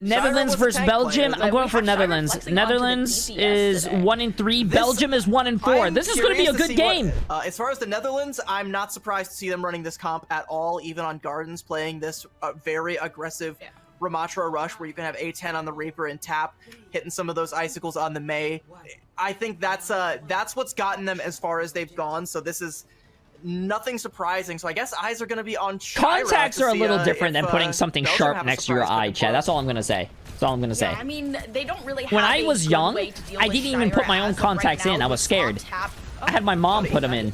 Netherlands versus Belgium. I'm going for Netherlands. Netherlands is 1-3. Belgium is 1-4. This is going to be a good game. As far as the Netherlands, I'm not surprised to see them running this comp at all, even on Gardens, playing this very aggressive Ramatra rush where you can have A10 on the Reaper and tap, hitting some of those icicles on the Mei. I think that's what's gotten them as far as they've gone. So this is nothing surprising. So I guess eyes are going to be on Shira. Contacts are a little different than putting something sharp next to your eye, Chad. That's all I'm going to say. That's all I'm going to say. Yeah, I mean, they don't really have when I was young, I didn't even put my own contacts in. I was scared. I had my mom put them in.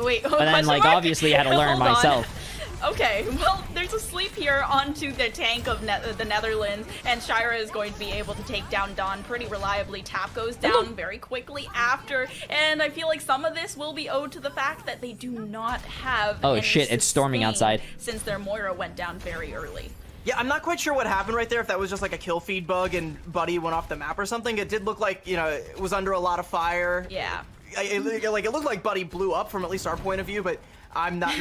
Wait, but then, like, obviously I had to learn myself. Okay, well, there's a sleep here onto the tank of the Netherlands, and Shira is going to be able to take down Dawn pretty reliably. Tap goes down very quickly after, and I feel like some of this will be owed to the fact that they do not have Oh shit, it's storming outside. Since their Moira went down very early. Yeah, I'm not quite sure what happened right there, if that was just like a kill feed bug and Buddy went off the map or something. It did look like, you know, it was under a lot of fire. Yeah. It looked like Buddy blew up from at least our point of view, but I'm not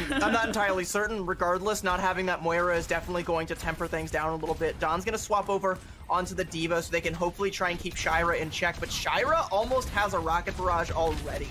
entirely certain. Regardless, not having that Moira is definitely going to temper things down a little bit. Dawn's going to swap over onto the Diva so they can hopefully try and keep Shira in check, but Shira almost has a rocket barrage already.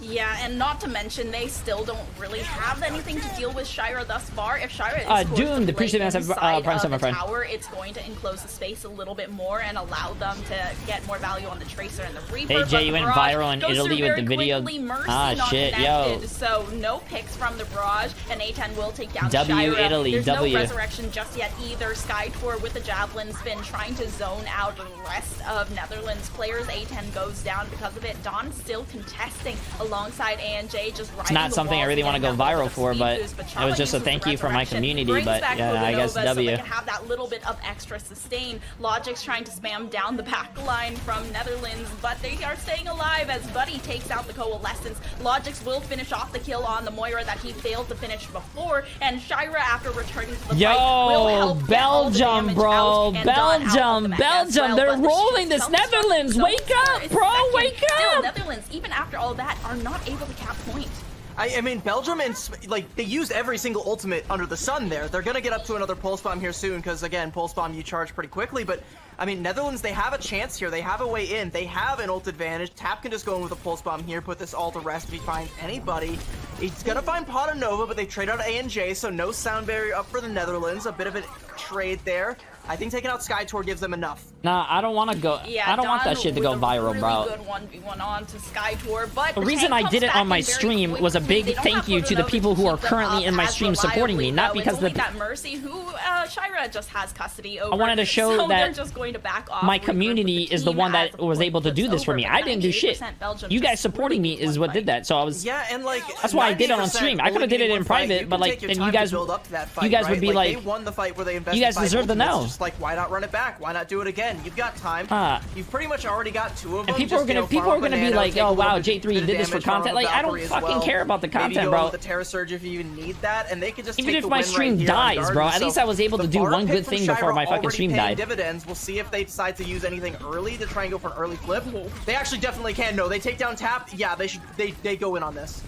Yeah, and not to mention, they still don't really have anything to deal with Shira thus far. If Shira is Doom, the appreciate have Prime Summon friend. Tower, it's going to enclose the space a little bit more and allow them to get more value on the Tracer and the Reaper. Hey Jay, you went viral in Italy with the video. Ah shit, yo. So no picks from the Barrage, and A10 will take down W Shira. Italy, There's W. no resurrection just yet either. Skytor with the Javelin spin trying to zone out the rest of Netherlands players. A10 goes down because of it. Dawn still contesting alongside ANJ. It's not something I really want to go viral for, but it was just a thank you from my community. But yeah, I guess W. So they can have that little bit of extra sustain. Logic's trying to spam down the back line from Netherlands, but they are staying alive as Buddy takes out the Coalescence. Logic's will finish off the kill on the Moira that he failed to finish before, and Shira, after returning to the fight, will help Belgium, bro, Belgium, they're rolling this Netherlands. Wake up, bro, wake up. Still, Netherlands, even after all that, are not able to cap point. I mean, Belgium, and like, they used every single ultimate under the sun there. They're going to get up to another Pulse Bomb here soon, because, again, Pulse Bomb, you charge pretty quickly. But, I mean, Netherlands, they have a chance here. They have a way in. They have an ult advantage. Tap can just go in with a Pulse Bomb here, put this all to rest if he finds anybody. He's going to find Pot Nova, but they trade out ANJ, so no sound barrier up for the Netherlands. A bit of a trade there. I think taking out Skytor gives them enough. Nah, I don't want to go. Yeah, I don't want that shit to go viral, bro. Good 1v1 on to Skytor, but the reason I did it on my stream was a big thank you to the people who are currently in my stream supporting me, not because the that Mercy who Shira just has custody over. I wanted to show so that just going to back off. my community is the one that was able to do this for me. I didn't do shit. You guys supporting me is what did that. So I was. Yeah, and like that's why I did it on stream. I could have did it in private, but like then you guys would be like, they won the fight where they invested. You guys deserve to know. Just like, why not run it back? Why not do it again? You've got time. You've pretty much already got two of them. And people are gonna be like, oh wow, J3 did this for content. Like I don't fucking care about the content, bro. The Terror Surge if you even need that, and they could just even if my stream dies, bro. At least I was able to do one good thing before my fucking stream died. Dividends. We'll see if they decide to use anything early to try and go for an early flip. They actually definitely can. No, they take down Tap. Yeah, they should. They go in on this.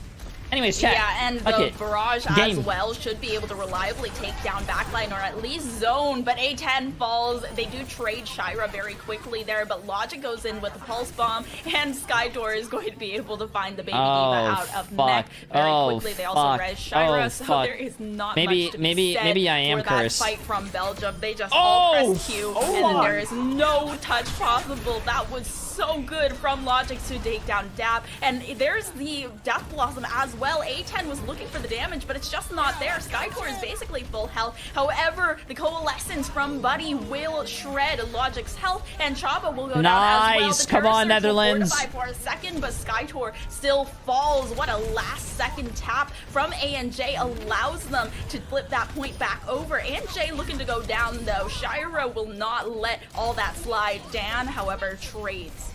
Anyways, chat. Yeah, and the Barrage as well should be able to reliably take down backline or at least zone, but A10 falls. They do trade Shira very quickly there, but Logic goes in with the Pulse Bomb, and Skydoor is going to be able to find the Baby Diva out of mech very quickly. They also res Shira, so there is not much to be said maybe I am for cursed. that fight from Belgium. They just all press Q, and then there is no touch possible. That was so good from Logic to take down Dap, and there's the Death Blossom as well. A10 was looking for the damage, but it's just not there. Skytor is basically full health. However, the Coalescence from Buddy will shred Logic's health, and Chaba will go down as well. The Come on, Netherlands. For a second, but Skytor still falls. What a last-second tap from ANJ allows them to flip that point back over. ANJ looking to go down, though. Shira will not let all that slide. Dan, however, trades.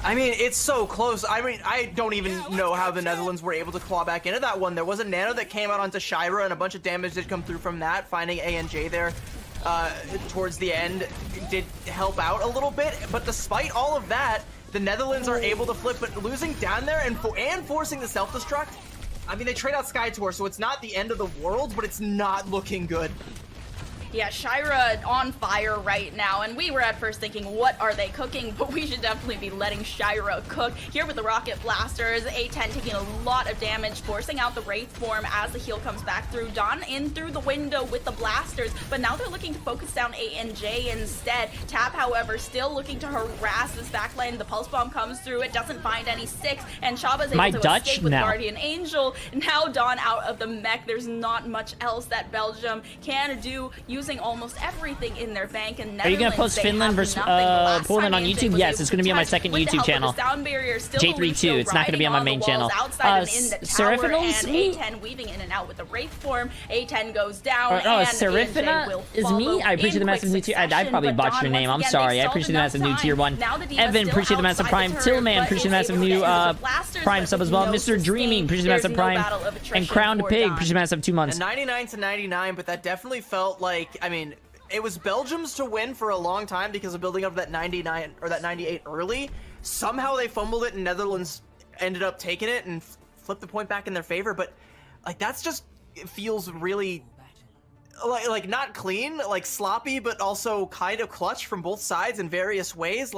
I mean, it's so close. I mean, I don't even know how the Netherlands were able to claw back into that one. There was a nano that came out onto Shira, and a bunch of damage did come through from that. Finding ANJ there towards the end did help out a little bit. But despite all of that, the Netherlands are able to flip, but losing down there and forcing the self-destruct, I mean, they trade out Skytor, so it's not the end of the world, but it's not looking good. Yeah, Shira on fire right now, and we were at first thinking, what are they cooking? But we should definitely be letting Shira cook. Here with the Rocket Blasters, A10 taking a lot of damage, forcing out the Wraith form as the heal comes back through. Dawn in through the window with the Blasters, but now they're looking to focus down A and J instead. Tap, however, still looking to harass this backline. The Pulse Bomb comes through, it doesn't find any sticks, and Chaba's able to escape with Guardian Angel. Now Dawn out of the mech, there's not much else that Belgium can do, using almost everything in their bank. And are you gonna post Finland versus Poland on YouTube? Yes, it's gonna be on my second YouTube channel. Jay3 2. It's not gonna be on my main channel. Seraphinals? A10 weaving in and out with the Wraith form. A10 goes down. Oh, Seraphina is me? I appreciate the massive new tier. I probably botched your name. I'm sorry. I appreciate the massive new tier 1. Evan, appreciate the massive prime. Tillman, appreciate the massive new prime sub as well. Mr. Dreaming, appreciate the massive prime. And Crowned Pig, appreciate the massive 2 months. 99 to 99, but that definitely felt like, I mean, it was Belgium's to win for a long time because of building up that 99 or that 98 early. Somehow they fumbled it and Netherlands ended up taking it and flipped the point back in their favor. But like that's just, it feels really like not clean, like sloppy, but also kind of clutch from both sides in various ways.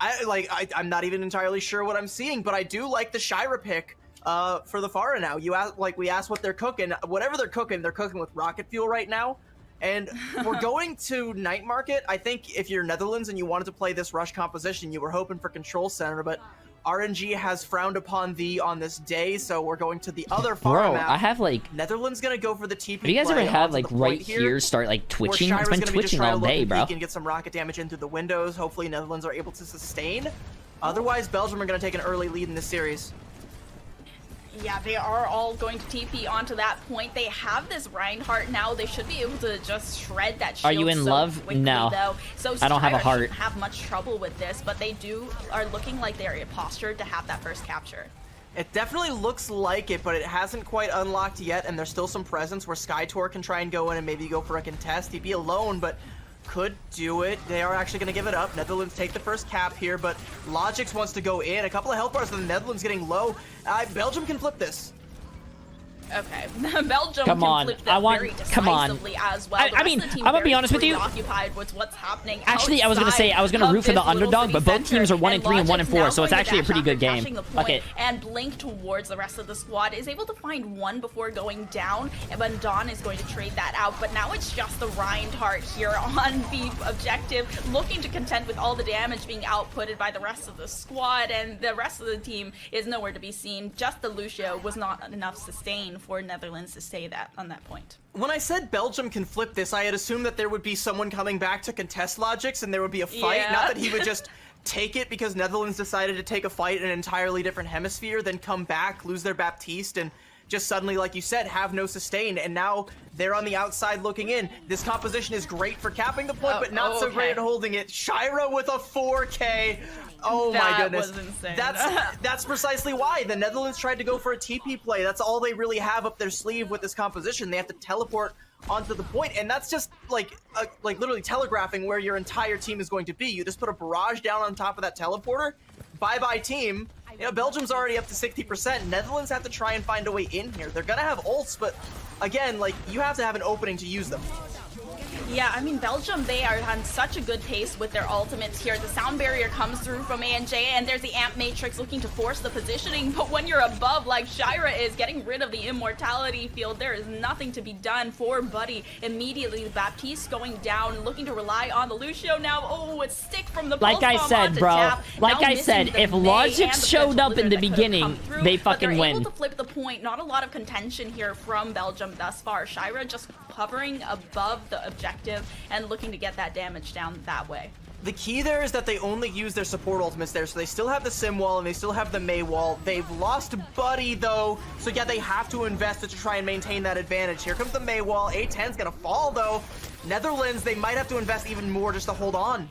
I'm not even entirely sure what I'm seeing, but I do like the Shira pick for the Pharah now. We asked what they're cooking. Whatever they're cooking with rocket fuel right now. And we're going to Night Market. I think if you're Netherlands and you wanted to play this rush composition, you were hoping for Control Center, but RNG has frowned upon thee on this day, so we're going to the other Pharah map. I have like... Netherlands gonna go for the TP. Have you guys ever had like right here start like twitching? It's been twitching all day, bro. You can get some rocket damage in through the windows. Hopefully Netherlands are able to sustain. Otherwise, Belgium are gonna take an early lead in this series. Yeah, they are all going to TP onto that point. They have this Reinhardt now. They should be able to just shred that shield. Are you in love? Quickly, no. Though. So I don't have a heart. Shouldn't have much trouble with this, but they are looking like they're postured to have that first capture. It definitely looks like it, but it hasn't quite unlocked yet, and there's still some presence where Skytor can try and go in and maybe go for a contest. He'd be alone, but could do it. They are actually going to give it up. Netherlands take the first cap here, but Logix wants to go in. A couple of health bars for the Netherlands getting low. Belgium can flip this. Okay, Belgium can flip that very decisively as well. I mean, I'm gonna be honest with you. Occupied with what's happening. Actually, I was gonna say I was gonna root for the underdog, but both teams are 1-3 and 1-4, so it's actually a pretty good game. Okay. And blink towards the rest of the squad, is able to find one before going down, but Dawn is going to trade that out. But now it's just the Reinhardt here on the objective, looking to contend with all the damage being outputted by the rest of the squad, and the rest of the team is nowhere to be seen. Just the Lucio was not enough sustain for Netherlands to stay that on that point. When I said Belgium can flip this, I had assumed that there would be someone coming back to contest Logix and there would be a fight, not that he would just take it because Netherlands decided to take a fight in an entirely different hemisphere, then come back, lose their Baptiste, and just suddenly, like you said, have no sustain, and now they're on the outside looking in. This composition is great for capping the point, but not so great at holding it. Shira with a 4K. Oh my goodness. That was insane. That's precisely why. The Netherlands tried to go for a TP play. That's all they really have up their sleeve with this composition. They have to teleport onto the point, and that's just like literally telegraphing where your entire team is going to be. You just put a barrage down on top of that teleporter. Bye-bye team. You know, Belgium's already up to 60%. Netherlands have to try and find a way in here. They're gonna have ults, but again, like, you have to have an opening to use them. Yeah, I mean, Belgium, they are on such a good pace with their ultimates here. The sound barrier comes through from A&J, and there's the Amp Matrix looking to force the positioning, but when you're above, like Shira is getting rid of the immortality field, there is nothing to be done for Buddy. Immediately, the Baptiste going down, looking to rely on the Lucio now. Oh, it's stick from the like I said, bro. Like I said, if Logix showed up in the beginning, they fucking win. Able to flip the point. Not a lot of contention here from Belgium thus far. Shira just hovering above the objective and looking to get that damage down that way. The key there is that they only use their support ultimates there, so they still have the Sim wall and they still have the Mei wall. They've lost Buddy though, so yeah, they have to invest to try and maintain that advantage. Here comes the Mei wall. A10's gonna fall though. Netherlands, they might have to invest even more just to hold on.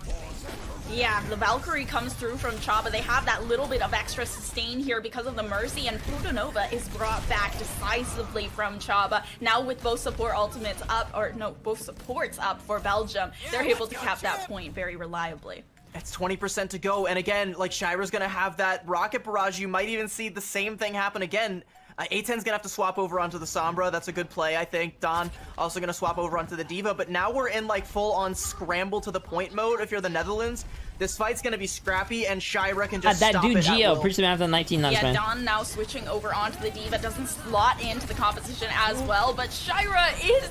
Yeah, the Valkyrie comes through from Chaba. They have that little bit of extra sustain here because of the Mercy, and Plutonova is brought back decisively from Chaba. Now with both support ultimates up, or no, both supports up for Belgium, they're able to cap that point very reliably. It's 20% to go, and again, like, Shira's gonna have that rocket barrage. You might even see the same thing happen again. A10's gonna have to swap over onto the Sombra. That's a good play, I think. Don also gonna swap over onto the Diva, but now we're in like full-on scramble to the point mode if you're the Netherlands. This fight's gonna be scrappy, and Shira can just that stop dude it at Geo, will. pretty soon after the 19 nuts, Yeah, man. Don now switching over onto the Diva, doesn't slot into the composition as well, but Shira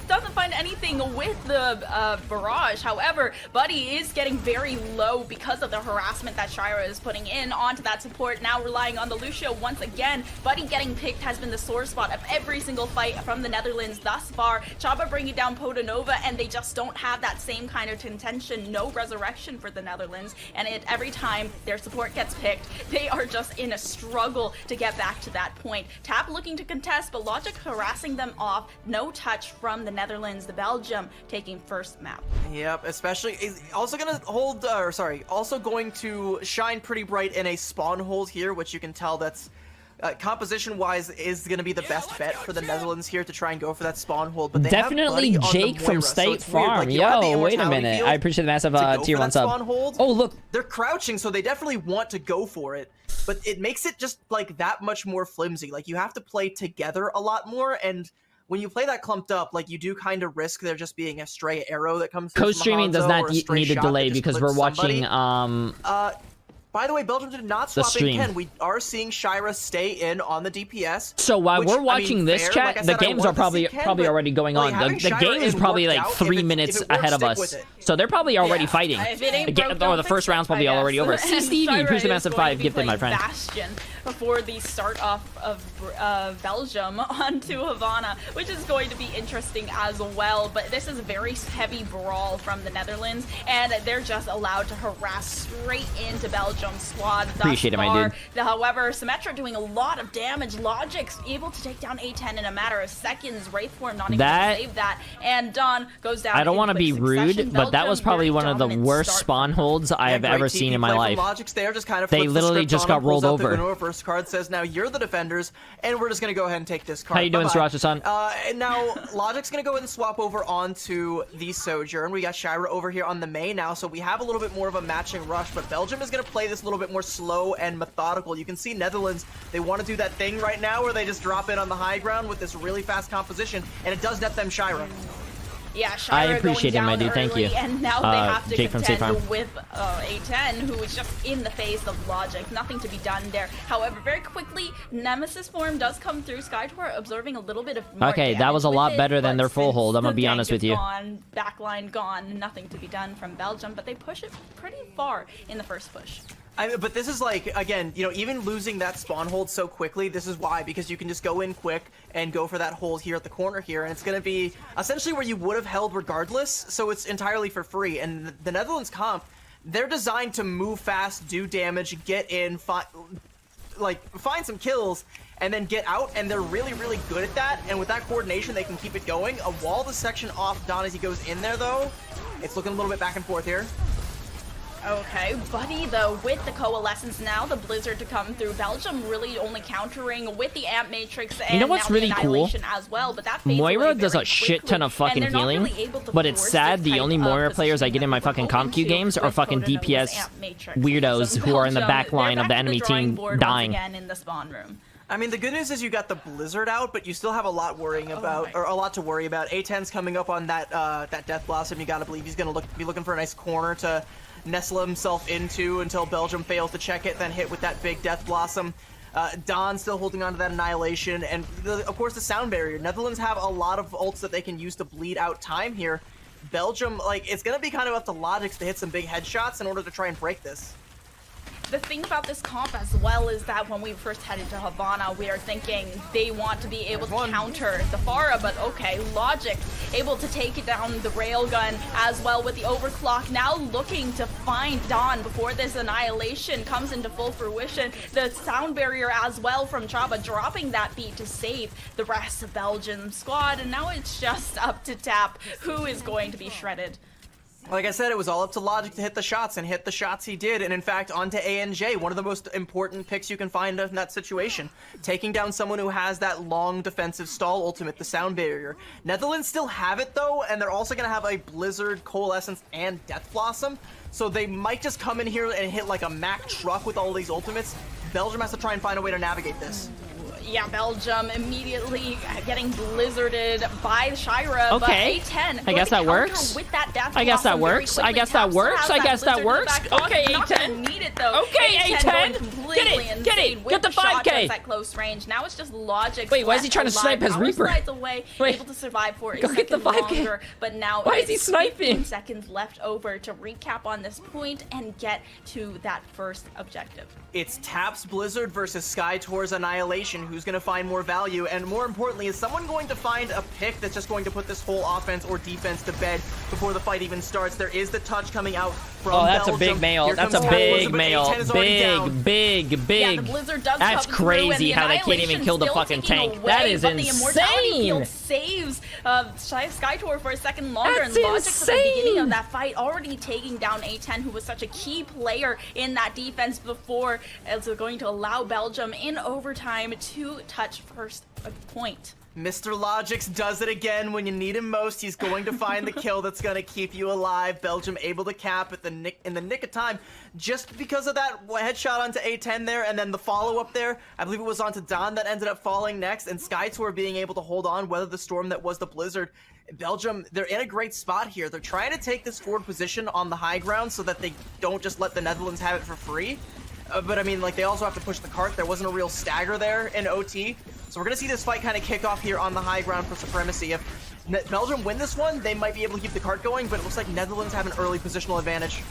doesn't find anything with the barrage. However, Buddy is getting very low because of the harassment that Shira is putting in onto that support, now relying on the Lucio once again. Buddy getting picked has been the sore spot of every single fight from the Netherlands thus far. Chaba bringing down Podanova, and they just don't have that same kind of intention. No resurrection for the Netherlands. And every time their support gets picked, they are just in a struggle to get back to that point. Tap looking to contest, but Logic harassing them off. No touch from the Netherlands. The Belgium taking first map. Yep, especially also gonna hold, also going to shine pretty bright in a spawn hold here, which you can tell that's composition-wise is going to be the best bet for the Netherlands here to try and go for that spawn hold. But they definitely have Buddy Jake on the from Moira, so State it's weird. Farm. Like, you have the Yo, wait a immortality minute. field I appreciate the massive to go tier for 1 that sub. spawn hold. Oh, look. They're crouching, so they definitely want to go for it. But it makes it just like that much more flimsy. Like you have to play together a lot more, and when you play that clumped up, like you do kind of risk there just being a stray arrow that comes through. Co-streaming does not need a delay because we're watching by the way, Belgium did not swap in stream. Ken. We are seeing Shira stay in on the DPS. So while which, we're watching this fair. chat, Like I the said, I games are wanted to see probably Ken, but, already going like, on. having The Shira game is in probably worked like out, 3 if minutes it works, ahead of stick us. with it. So they're probably already Yeah. fighting. If it ain't The broke, don't the first fix it, round's probably I already guess. over. See And Stevie, Shira appreciate the is massive going 5 to be gifted, my playing friend. Bastion before the start off of Belgium onto Havana, which is going to be interesting as well. But this is a very heavy brawl from the Netherlands, and they're just allowed to harass straight into Belgium's squad. Appreciate it, my dude. However, Symmetra doing a lot of damage. Logic's able to take down A10 in a matter of seconds. Wraithform not able to save that, and Don goes down. I don't want to be rude, but that was probably one of the worst start. spawn holds I have ever seen in my life. Logic's there, just kind of They literally just got rolled over. First card says, now you're the defenders, and we're just going to go ahead and take this card. How you doing, Sriracha-san? And now Logic's going to go ahead and swap over onto the Sojourn. We got Shira over here on the main now, so we have a little bit more of a matching rush, but Belgium is going to play this a little bit more slow and methodical. You can see Netherlands, they want to do that thing right now where they just drop in on the high ground with this really fast composition, and it does net them Shira. Yeah, Shira I appreciate it, going my down dude. Thank early, you. And now they have to Jake from State Farm. contend with A10, who is just in the face of Logic. Nothing to be done there. However, very quickly, Nemesis form does come through. Skytor observing a little bit of more Okay, that damage was a with lot it, better than but their full since hold, I'm gonna the be gank honest is with you. Gone, backline gone, nothing to be done from Belgium, but they push it pretty far in the first push. But this is like, again, you know, even losing that spawn hold so quickly, this is why, because you can just go in quick and go for that hold here at the corner here, and it's going to be essentially where you would have held regardless, so it's entirely for free. And the Netherlands comp, they're designed to move fast, do damage, get in, find some kills, and then get out, and they're really, really good at that, and with that coordination, they can keep it going. A wall the section off Don as he goes in there, though. It's looking a little bit back and forth here. Okay, Buddy, though, with the Coalescence now, the Blizzard to come through. Belgium really only countering with the Amp Matrix and You know what's now really the cool? Annihilation as well, but that fades Moira away does very a shit quickly, ton of fucking and they're not healing, really able to but it's force sad this the type only of Moira players I positioning get in my that we fucking go comp queue into games are with fucking Podanov's DPS Amp Matrix. weirdos So who are in the Belgium, back line they're of the back to enemy drawing team board dying. once again in the spawn room. I mean, the good news is you got the Blizzard out, but you still have a lot worrying about, or a lot to worry about. A10's coming up on that that Death Blossom. You gotta believe he's gonna be looking for a nice corner to nestle himself into until Belgium fails to check it, then hit with that big Death Blossom. Don still holding on to that Annihilation, and of course the sound barrier. Netherlands have a lot of ults that they can use to bleed out time here. Belgium, like, it's gonna be kind of up to Logix to hit some big headshots in order to try and break this. The thing about this comp as well is that when we first headed to Havana, we are thinking they want to be able to counter the Pharah, but okay, Logic able to take it down the railgun as well with the overclock, now looking to find Dawn before this Annihilation comes into full fruition. The sound barrier as well from Chaba dropping that beat to save the rest of Belgium's squad, and now it's just up to Tap who is going to be shredded. Like I said, it was all up to Logic to hit the shots, and hit the shots he did. And in fact, onto ANJ, one of the most important picks you can find in that situation. Taking down someone who has that long defensive stall ultimate, the sound barrier. Netherlands still have it though, and they're also going to have a Blizzard, Coalescence, and Death Blossom. So they might just come in here and hit like a Mack truck with all these ultimates. Belgium has to try and find a way to navigate this. Yeah, Belgium immediately getting blizzarded by Shira. Okay. But A10 I guess that works. With that death I guess that works. I guess that works. I guess that works. Okay, A10. Need it though. Okay, A10. Get it. Get the 5K. At close range. Now it's just Logic. Wait, why is he trying to snipe his Reaper? Away, Wait. able to survive for a Go get the second 5K. longer. But now why is he sniping? 15 seconds left over to recap on this point and get to that first objective. It's Tap's Blizzard versus SkyTour's Annihilation. Who's going to find more value? And more importantly, is someone going to find a pick that's just going to put this whole offense or defense to bed before the fight even starts? There is the touch coming out from that's Belgium. a big mail. Here That's a comes big Blizzard, but mail. A10 is already down. Big. Yeah, the Blizzard does That's come through, and crazy the how they can't even kill the Annihilation's fucking still tank. taking That away, is but the Immortality insane. Field saves SkyTour for a second longer. That's and Logic at the beginning insane. of that fight already taking down A10, who was such a key player in that defense before. It's going to allow Belgium in overtime to touch first point. Mr. Logix does it again when you need him most. He's going to find the kill that's going to keep you alive. Belgium able to cap at in the nick of time just because of that headshot onto A10 there, and then the follow-up there. I believe it was onto Don that ended up falling next, and SkyTour being able to hold on, weather the storm that was the Blizzard. Belgium, they're in a great spot here. They're trying to take this forward position on the high ground so that they don't just let the Netherlands have it for free. But I mean, like, they also have to push the cart. There wasn't a real stagger there in OT. So we're going to see this fight kind of kick off here on the high ground for supremacy. If Belgium win this one, they might be able to keep the cart going, but it looks like Netherlands have an early positional advantage.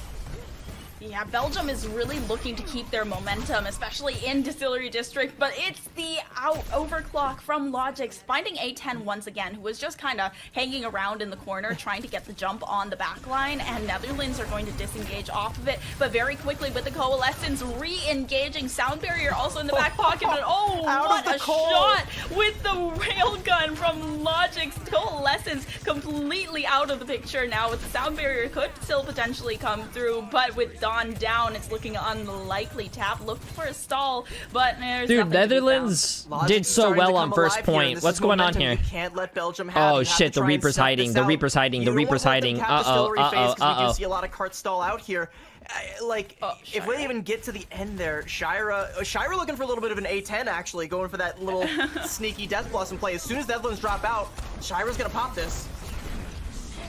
Yeah, Belgium is really looking to keep their momentum, especially in Distillery District, but it's the overclock from Logix, finding A10 once again, who was just kind of hanging around in the corner, trying to get the jump on the back line, and Netherlands are going to disengage off of it, but very quickly with the Coalescence re-engaging. Sound Barrier also in the back pocket, but what a shot with the railgun from Logix. Coalescence completely out of the picture now, with the Sound Barrier could still potentially come through, but with Don down, it's looking unlikely. Tap looked for a stall, but there's Dude, nothing to be Netherlands found. did so well on first point. What's going on here? You can't let Belgium have. Oh shit, the Reaper's hiding. The Reaper's hiding. The Reaper's hiding. You do see a lot of cart stall out here. If we even get to the end there, Shira looking for a little bit of an A10 actually, going for that little sneaky Death Blossom play. As soon as Netherlands drop out, Shira's gonna pop this.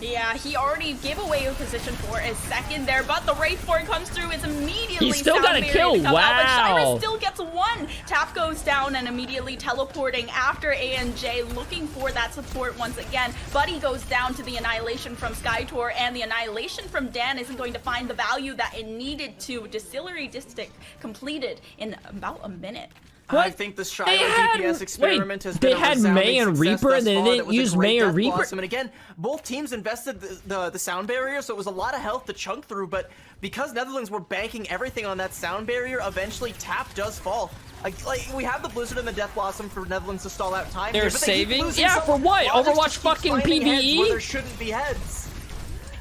Yeah, he already gave away a position for a second there, but the Wraith 4 comes through. It's immediately He's still got a kill. Wow. But Shira Wow. still gets one. Tap goes down and immediately teleporting after ANJ, looking for that support once again. Buddy goes down to the Annihilation from SkyTour, and the Annihilation from Dan isn't going to find the value that it needed to. Distillery District completed in about a minute. I think the Shira DPS experiment has been they a had resounding May and success Reaper, thus and they far. didn't That was a use great May or Death Reaper. Blossom. And again, both teams invested the sound barrier, so it was a lot of health to chunk through, but because Netherlands were banking everything on that sound barrier, eventually Tap does fall. Like we have the Blizzard and the Death Blossom for Netherlands to stall out time. They're here, but they keep saving? losing Yeah, so for what? Logix Overwatch just keeps fucking finding heads PvE? where there shouldn't be heads.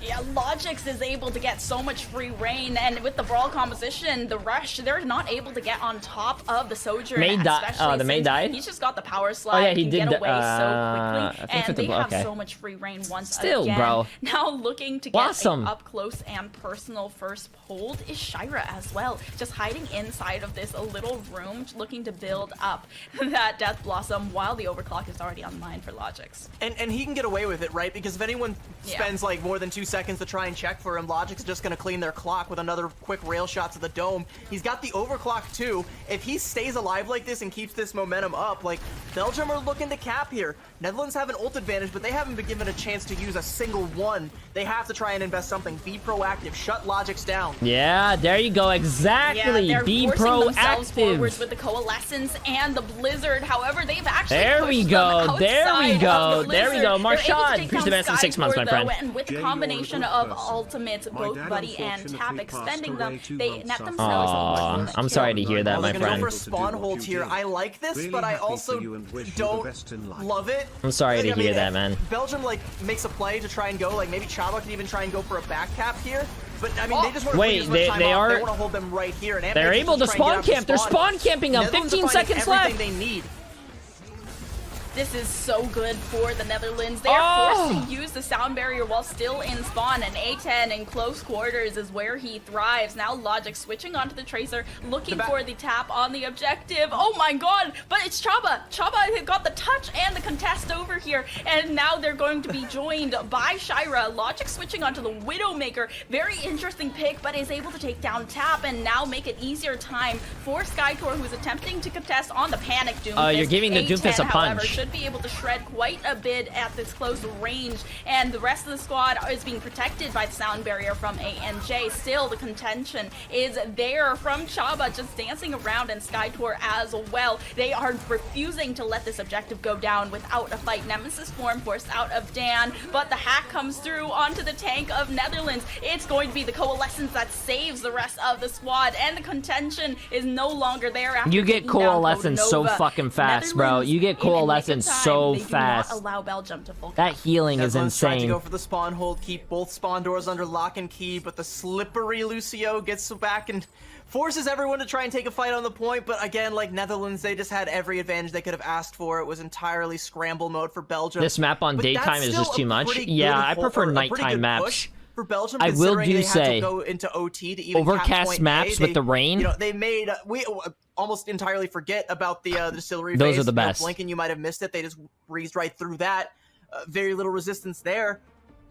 Yeah, Logix is able to get so much free reign, and with the Brawl composition, the Rush, they're not able to get on top of the Sojourn. May the May died? He's just got the power slide. Oh, yeah, he can did get away I so quickly, think and they have okay. so much free reign once Still, again. bro. Now looking to get Blossom. an up close and personal first hold is Shira as well, just hiding inside of this little room, looking to build up that Death Blossom while the overclock is already online for Logix. And he can get away with it, right? Because if anyone spends like more than 2 seconds to try and check for him, Logic's just gonna clean their clock with another quick rail shot to the dome. He's got the overclock too. If he stays alive like this and keeps this momentum up, like Belgium are looking to cap here. Netherlands have an ult advantage, but they haven't been given a chance to use a single one. They have to try and invest something. Be proactive. Shut Logic's down. Yeah, there you go. Exactly. Yeah, they're Be forcing themselves forwards proactive. with the Coalescence and the Blizzard. However, they've actually There we pushed go. them There we outside go. of the There we go. Blizzard. They're able to Marshad, take appreciate the down best in 6 months, my Skyford, friend. though, and with the combination of ultimates, both Buddy and Tap extending them, they net themselves. Aw, I'm sorry to hear that, Well, my they're gonna friend. go for spawn hold here. I like this, but I also don't love it. I'm sorry Like, to I mean, hear that, man. Belgium like makes a play to try and go. Like maybe Chaba can even try and go for a back cap here. But I mean, they just want to Wait, they are. They want to hold them right here. And They're able to spawn camp. They're spawn camping up. Netherlands 15 are finding seconds left. everything they need. This is so good for the Netherlands. They are forced to use the sound barrier while still in spawn, and A10 in close quarters is where he thrives. Now Logic switching onto the Tracer, looking for the tap on the objective. Oh my god, but it's Chaba. Chaba had got the touch and the contest over here, and now they're going to be joined by Shira. Logic switching onto the Widowmaker. Very interesting pick, but is able to take down Tap and now make it easier time for Skytor, who's attempting to contest on the Panic Doomfist. You're giving the Doomfist a punch. However, should be able to shred quite a bit at this close range, and the rest of the squad is being protected by the sound barrier from ANJ. Still, the contention is there from Chaba, just dancing around, and Skytor as well. They are refusing to let this objective go down without a fight. Nemesis form forced out of Dan, but the hack comes through onto the tank of Netherlands. It's going to be the Coalescence that saves the rest of the squad, and the contention is no longer there after you get Coalescence so fucking fast, bro. You get Coalescence so fast. They do not allow Belgium to full that healing is insane. Trying to go for the spawn hold, keep both spawn doors under lock and key, but the slippery Lucio gets back and forces everyone to try and take a fight on the point. But again, like Netherlands, they just had every advantage they could have asked for. It was entirely scramble mode for Belgium. This map on daytime is just too much. Yeah, I prefer nighttime maps. For Belgium, I will do say, to go into OT to even overcast maps with the rain. You know, they made we almost entirely forget about the distillery. Those phase. are the best. Blink and you might have missed it. They just breezed right through that. Very little resistance there.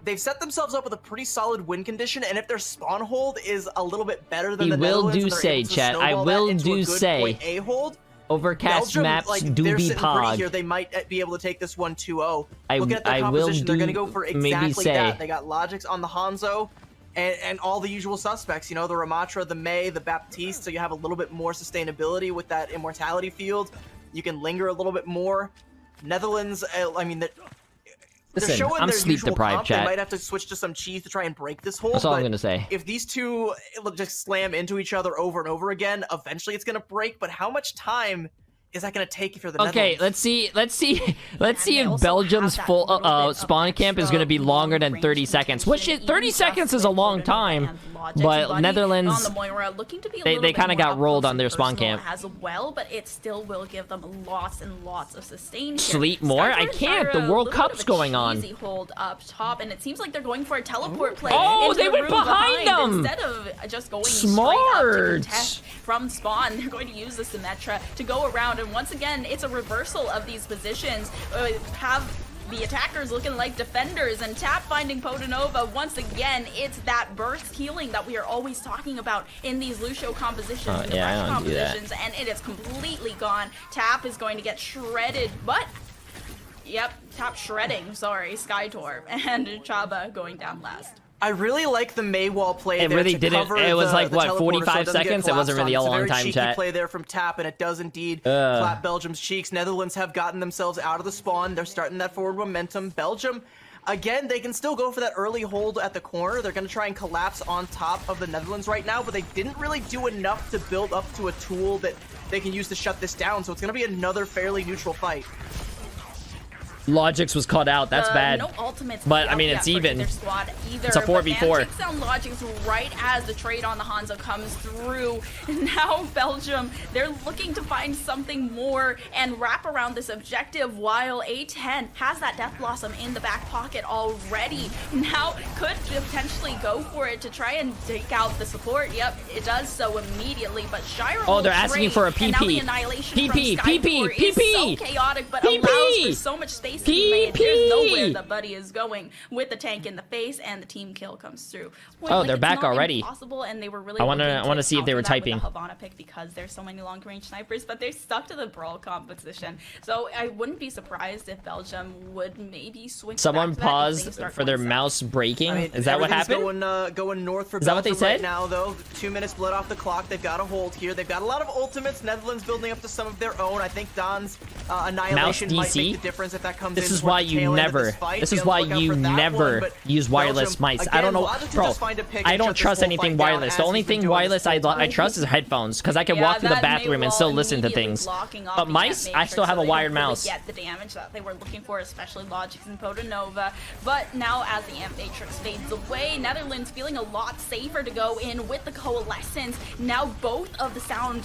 They've set themselves up with a pretty solid win condition, and if their spawn hold is a little bit better than the Netherlands, will do say, chat. I will do say. A hold. Overcast Belgium, maps like, do they're be pretty here. pod. They might be able to take this one 2-0. I Look at their composition. They're going to go for maybe exactly say. that. They got Logics on the Hanzo and all the usual suspects. You know, the Ramatra, the May, the Baptiste. So you have a little bit more sustainability with that immortality field. You can linger a little bit more. Netherlands, I mean, they're showing I'm their sleep usual deprived, comp. chat. They might have to switch to some cheese to try and break this hold. That's all I'm gonna say. If these two just slam into each other over and over again, eventually it's gonna break. But how much time is that going to take for the Okay, Netherlands? let's see if Belgium's full spawn camp is going to be longer than 30 seconds. Which 30 seconds is a long time, but Netherlands, they kind of got rolled on their spawn camp. As well, but it still will give them lots and lots of sustain. Sleep more? I can't. The World Cup's going on. Easy hold up top, and it seems like they're going for a teleport play. Oh, into they the went room behind them instead of just going Smart. straight up to contest from spawn. They're going to use the Symmetra to go around, and once again, it's a reversal of these positions. Have the attackers looking like defenders, and Tap finding Podanova. Once again, it's that burst healing that we are always talking about in these Lucio compositions, the yeah, rush I don't do that. compositions, and it is completely gone. Tap is going to get shredded, but yep, Tap shredding, sorry, Skytor, and Chaba going down last. I really like the Maywall play It there really to didn't. cover It was the, like, the what, teleporter 45 so it doesn't get seconds? It wasn't collapsed really on. a long It's time, very cheeky chat. play there from Tap, and it does indeed clap Belgium's cheeks. Netherlands have gotten themselves out of the spawn. They're starting that forward momentum. Belgium, again, they can still go for that early hold at the corner. They're going to try and collapse on top of the Netherlands right now, but they didn't really do enough to build up to a tool that they can use to shut this down, so it's going to be another fairly neutral fight. Logix was caught out. That's bad. No ultimates, but I mean, it's even. It's a 4v4. Takes down Logix right as the trade on the Hanzo comes through. And now Belgium, they're looking to find something more and wrap around this objective, while A10 has that Death Blossom in the back pocket already. Now could potentially go for it to try and take out the support. Yep, it does so immediately. But Shira. Oh, they're asking for a PP. And now the annihilation PP, from Skytor PP, is so chaotic, but allows for so much space. There's nowhere the buddy is going with the tank in the face, and the team kill comes through. Oh, they're back already. And they were really I want to see if they were typing. Havana pick because there's so many long-range snipers, but they're stuck to the brawl composition. So I wouldn't be surprised if Belgium would maybe switch. Someone paused for their mouse breaking. I mean, is that what happened? Going north for is that what they said? Right now, though, 2 minutes blood off the clock. They've got a hold here. They've got a lot of ultimates. Netherlands building up to some of their own. I think Don's annihilation might make the difference if that comes This in is towards why the you tail end of never. this fight. This Be is on the why lookout you for that never one, but use wireless Belgium, mics. I don't know, Logic will bro. just find a pick I and don't shut this trust whole anything fight down wireless. as The only he's been thing doing wireless this whole I time. trust is headphones, because I can Yeah, walk through the that bathroom and Maywall still listen to immediately things. blocking off But the mice, net I still matrix have a so they wired don't really mouse. get the damage that they were looking for, especially Logix and Podanova. But now as the amp matrix fades away, Netherlands feeling a lot safer to go in with the coalescence. Now both of the sound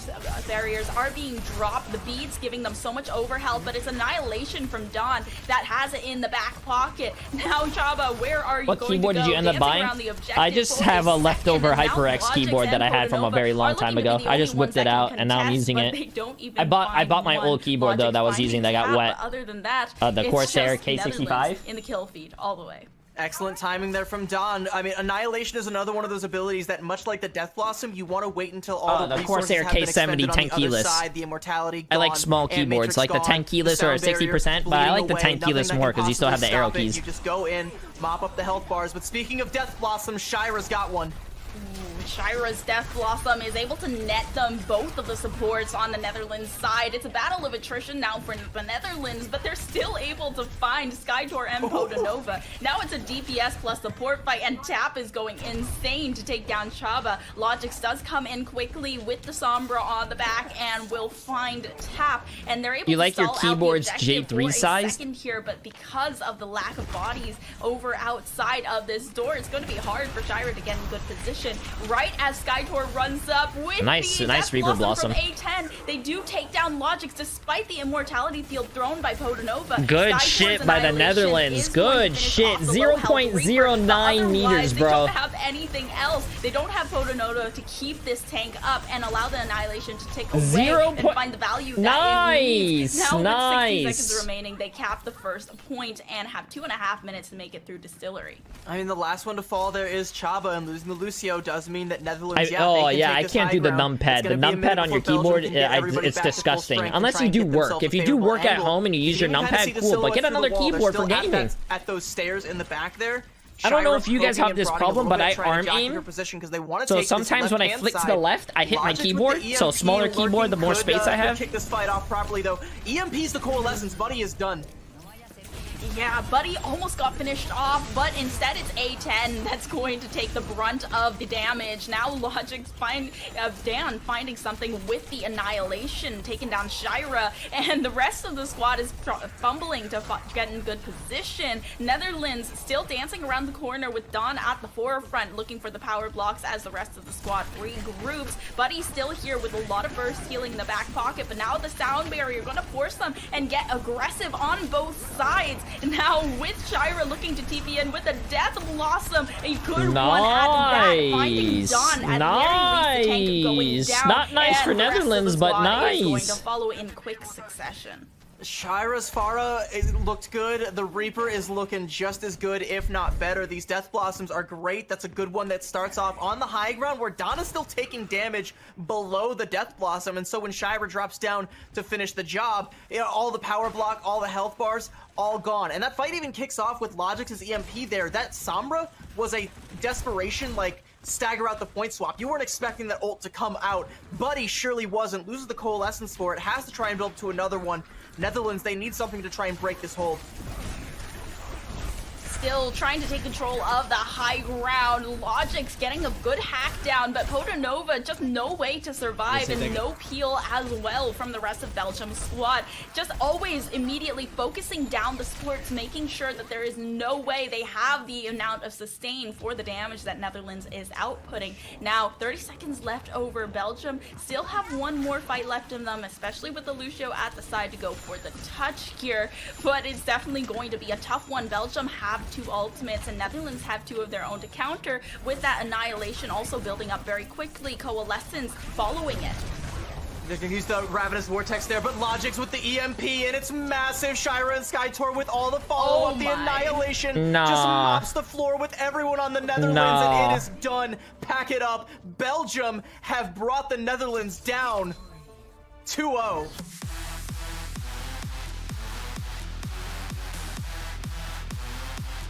barriers are being dropped. The beads giving them so much overhealth, but it's annihilation from Dawn that has it in the back pocket. Now Chaba, where are you What going keyboard to go? did you end up Dancing buying? around the objective I just for have a second, leftover and now HyperX Logix keyboard that I and had from a Podanova very long are time looking to ago. be the I just only ones whipped it that can out and now I'm contest, using but it. they don't even I bought my find old keyboard though Logix that was finding using that got Cap, wet. but other than that, The it's Corsair just K65 Netherlands in the kill feed all the way. Excellent timing there from Dawn. I mean, Annihilation is another one of those abilities that, much like the Death Blossom, you want to wait until all the resources Corsair have been expended K70 on the 10 other keyless. side, the Immortality I like gone, small and keyboards, Matrix like the gone, 10 keyless or a sound barrier 60%, but I like the 10 bleeding away, keyless nothing more that can because you still have the possibly arrow stop it. keys. You just go in, mop up the health bars. But speaking of Death Blossom, Shira's got one. Shira's Death Blossom is able to net them both of the supports on the Netherlands side. It's a battle of attrition now for the Netherlands, but they're still able to find Skytor and Podanova. Now it's a DPS plus support fight, and Tap is going insane to take down Chaba. Logix does come in quickly with the Sombra on the back and will find Tap, and they're able You to like your stall out the keyboard's objective J3 for a size? second here, but because of the lack of bodies over outside of this door, it's going to be hard for Shira to get in good position. Right as Skytor runs up with Nice the Reaper Death Blossom. from A10, they do take down Logix despite the immortality field thrown by Podanova. Good Skytor's shit by the annihilation Netherlands. is going to Good finish shit. off the low health Reaper, 0.09 but meters, otherwise, bro. They don't have anything else. They don't have Podanova to keep this tank up and allow the annihilation to take away and find the value that it needs. Now with 60 seconds remaining, they cap the first point and have 2.5 minutes to make it through Distillery. I mean, the last one to fall there is Chaba, and losing the Lucio does mean that Netherlands, I can't do the numpad. The numpad on your keyboard, it's disgusting. Unless you do work. If you do work at home and you use your numpad, cool. But get another keyboard for gaming. At those stairs in the back there. I don't know if you guys have this problem, but I arm aim. So sometimes when I flick to the left, I hit my keyboard. So smaller keyboard, the more space I have. Kick this fight off properly though. EMP's the coalescence. Buddy is done. Yeah, Buddy almost got finished off, but instead it's A10 that's going to take the brunt of the damage. Now Logix Dan finding something with the annihilation, taking down Shira, and the rest of the squad is fumbling to get in good position. Netherlands still dancing around the corner with Dawn at the forefront, looking for the power blocks as the rest of the squad regroups. Buddy's still here with a lot of burst healing in the back pocket, but now the sound barrier going to force them and get aggressive on both sides. Now with Shira looking to TP in with a Death Blossom, a good one at that, finding Dawn at very least the tank going down. Not nice for Netherlands, but nice. Going to follow in quick succession. Shira's Pharah looked good. The Reaper is looking just as good, if not better. These Death Blossoms are great. That's a good one that starts off on the high ground where Donna's still taking damage below the Death Blossom. And so when Shira drops down to finish the job, you know, all the power block, all the health bars, all gone. And that fight even kicks off with Logix's EMP there. That Sombra was a desperation, like, stagger out the point swap. You weren't expecting that ult to come out. Buddy surely wasn't. Loses the coalescence for it. Has to try and build to another one. Netherlands, they need something to try and break this hold. Still trying to take control of the high ground. Logix getting a good hack down, but Podanova just no way to survive and no peel as well from the rest of Belgium's squad. Just always immediately focusing down the supports, making sure that there is no way they have the amount of sustain for the damage that Netherlands is outputting. Now, 30 seconds left over. Belgium still have one more fight left in them, especially with the Lucio at the side to go for the touch here, but it's definitely going to be a tough one. Belgium have 2 ultimates and Netherlands have 2 of their own to counter, with that annihilation also building up very quickly. Coalescence following it. They're gonna use the Ravenous Vortex there, but Logix with the EMP, and it's massive. Shira and Skytor with all the follow-up. The annihilation just mops the floor with everyone on the Netherlands, and it is done. Pack it up. Belgium have brought the Netherlands down 2-0.